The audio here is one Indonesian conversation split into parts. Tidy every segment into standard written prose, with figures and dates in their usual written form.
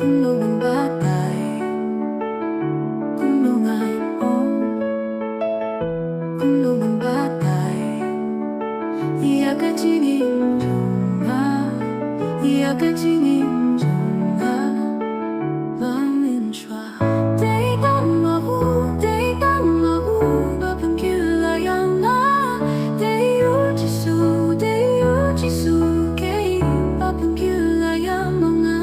Kumno ng batay, kumno ngayon. Kumno ng batay, 이야기지님 정아, 이야기지님 정아, 마음은 좋아. 데이터 마구, 데이터 마구, 바쁜 길라양 나, 대유지수, 대유지수, 게임 바쁜 길라양 멍아.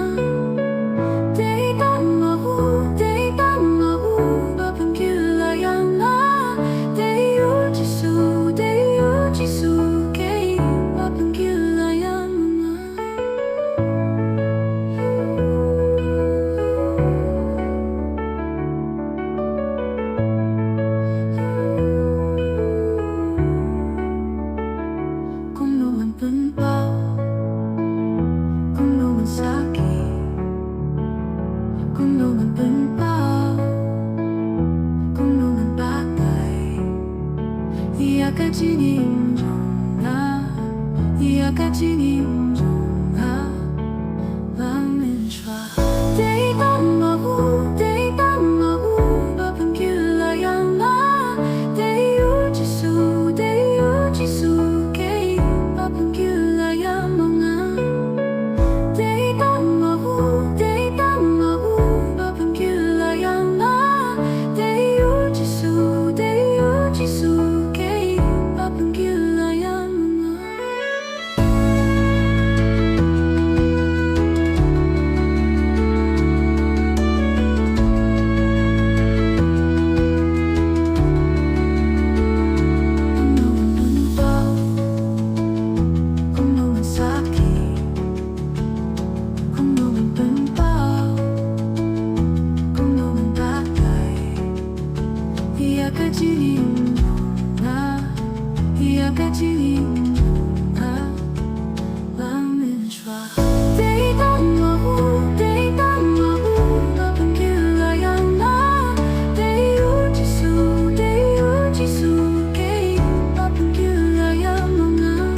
데이터 마구, 데이터 마구, 바쁜 길라양 나, 대유지수, 대유지수, 게임 바쁜 길라양 멍아. Kumnoman punpaw, kumnoman saki, kumnoman punpaw, kumnoman batay, 이야기지님 정아, 이야기지님 정아, 마음은 좋아. 데이터 마구, 데이터 마구, 바쁜 길라양 나, 대유지수, 대유지수, 게임 바쁜 길라양 멍아. 데이터 마구, 데이터 마구, 바쁜 길라양 나, 대유지수, 대유지수, 게임 바쁜 길라양 멍아. kumnoman punpaw, kumnoman saki, kumnoman punpaw, kumnoman batay, 이야기지님 정아, 이야기지님 정아, 마음은 좋아. 데이터 마구, 데이터 마구, 바쁜 길라양 나, 대유지수, 대유지수, 게임 바쁜 길라양 멍아.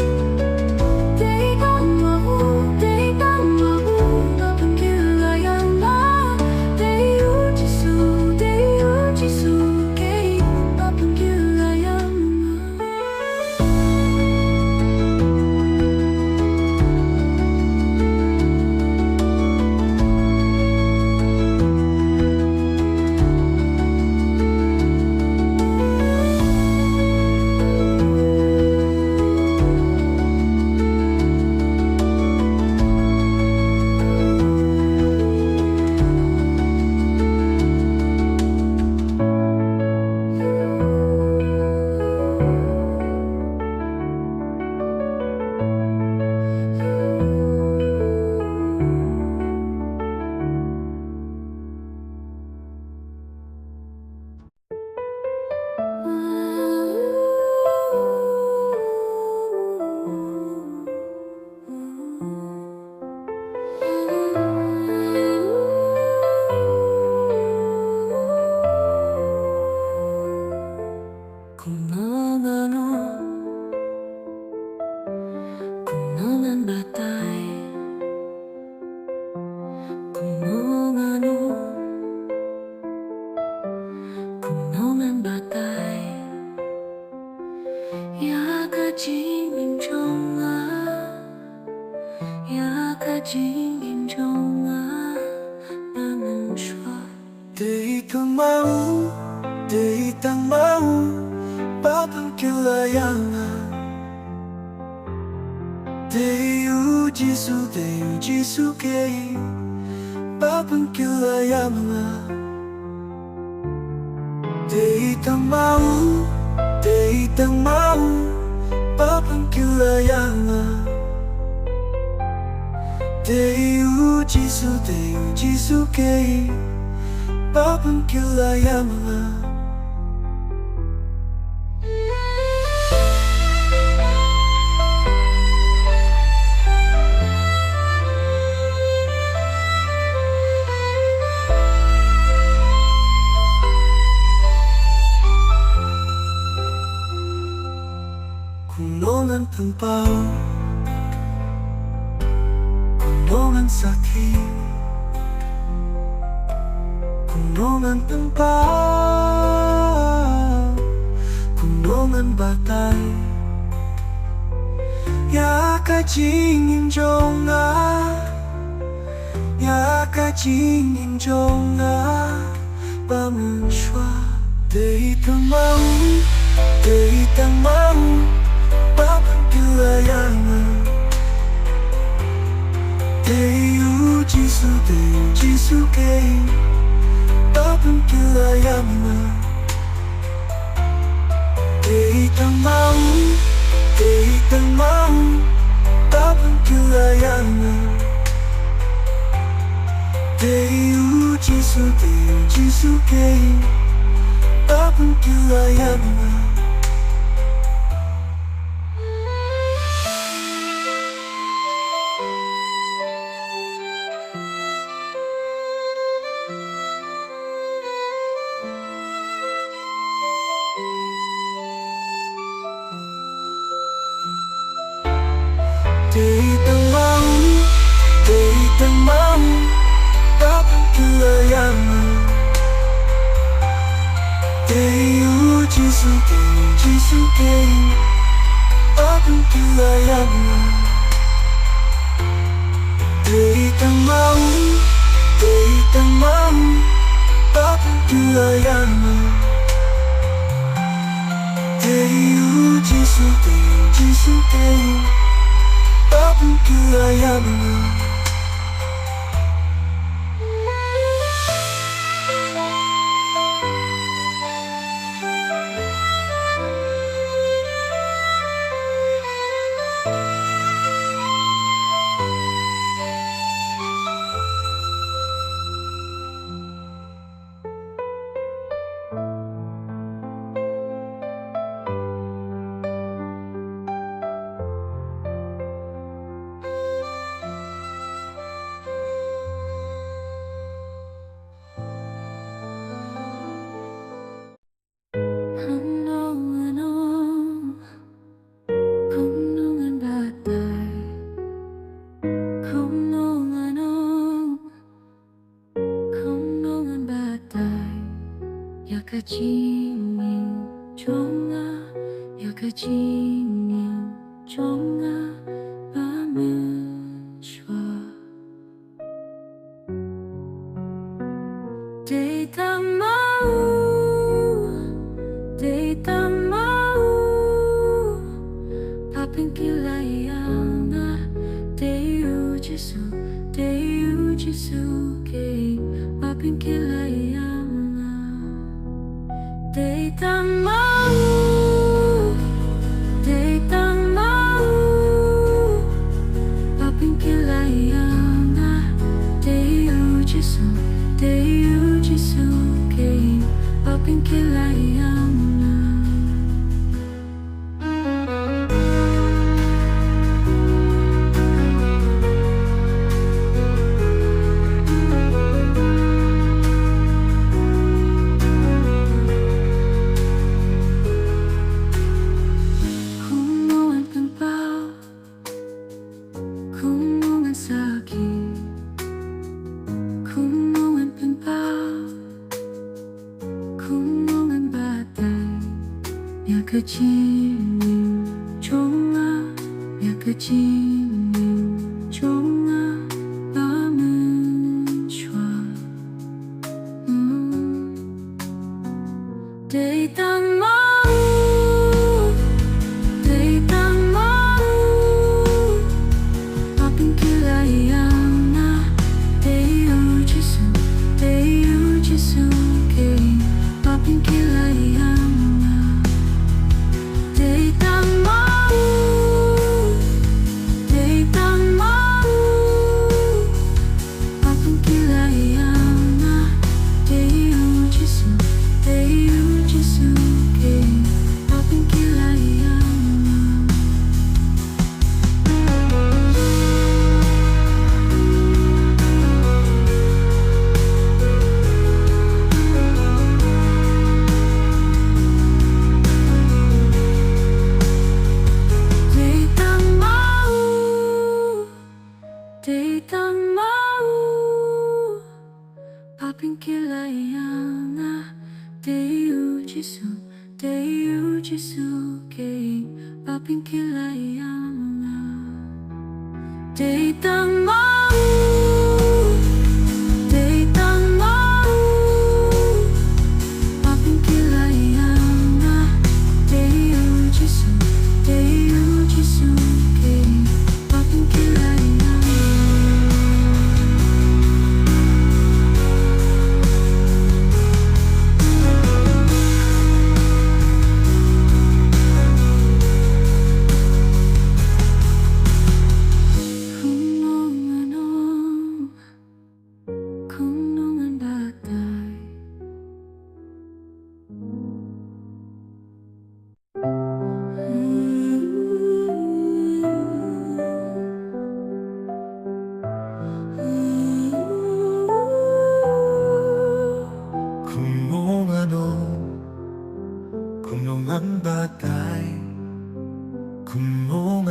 데이터 마구, 데이터 마구, 바쁜 길라양 나, 대유지수, 대유지수, 게임 바쁜 길라양 멍아. kumnoman batay, kumnoman batay, 이야기지님 정아, 이야기지님 정아, 나는 좋아. Di kang mau, di tang mau, bapan kilayangan. Deyu Jisu kei, bapan kilayangan. Di tang mau, bapan kilayangan. Deyu Jisu kei, bapan kilayangan. Kumnongan punpaw, kumnongan sakit, Ngan tempau Ngan batai Ya ka jingin jonga Ya ka jingin jonga Bangun shua Dei tamau Babang kilayanga Dei u jisu kei Babang kilayanga Dei tamau Babang kilayanga Dei u jisu kei Babang kilayanga Dei tamau Babang kilayanga Dei u jisu kei Babang kilayanga Dei tamau Babang kilayanga Dei u jisu kei Babang kilayanga Papinkilaya Deyu Jisu Deyu Jisu Kane Papinkilaya Day Tang Mau Day Tang Mau Papinkilaya Deyu Jisu Deyu Jisu Kane Papinkilaya Kumno ngan batay Kumno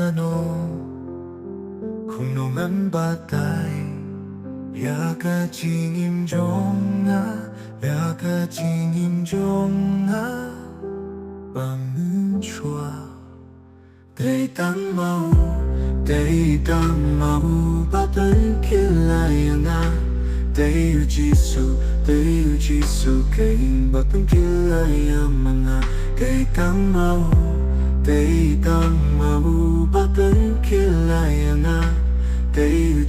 ngan batay Yaga jingim jonga Yaga jingim jonga Bangun chua Day tang mau Bapen kilayanga Day yu jisu Kane Bapen kilayamanga Day tang mau Bapen kilayanga Day yu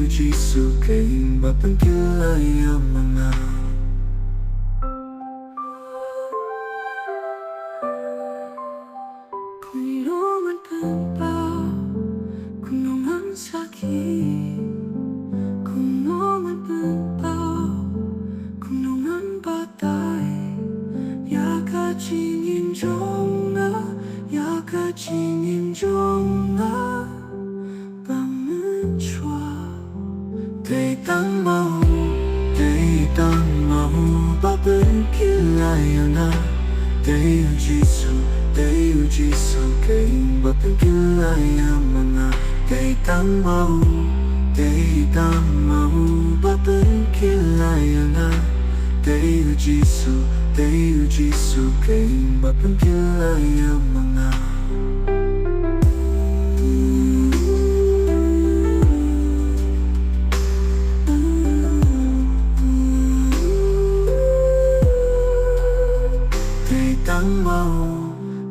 jisu Kane Bapen kilayamanga Kumno penpao Kumno saki Kumno penpao Kumno batai Yaga jingin jonga Yaga jingin jonga Bangun chua Day tang mau Bapen kilayanga Day yu jisu Kane Bapen kilayamanga Day tang mau Bapen kilayanga Day yu jisu Kane Bapen kilayamanga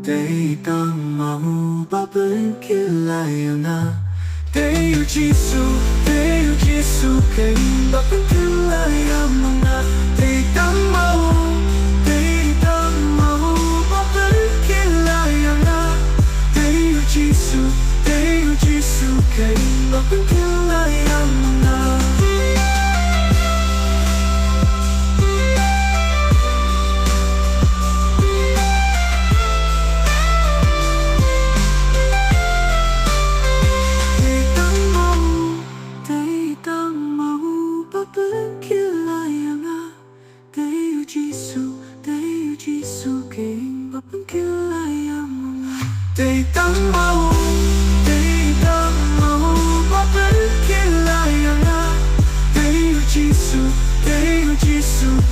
Day tang mau Bapen kilayanga Day yu jisu Kane Bapen kilayamanga Day tang mau Bapen kilayanga Day yu jisu Kane Bapen kilayamanga Day tang mau Bapen kilayanga Day yu jisu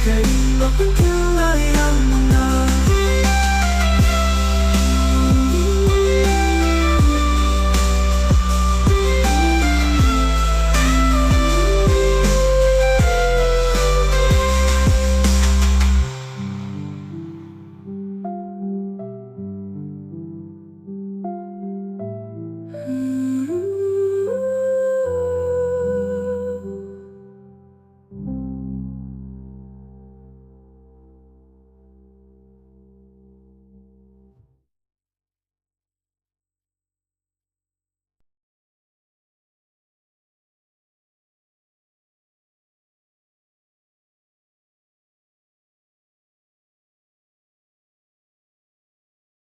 Kane Bapen kilayamanga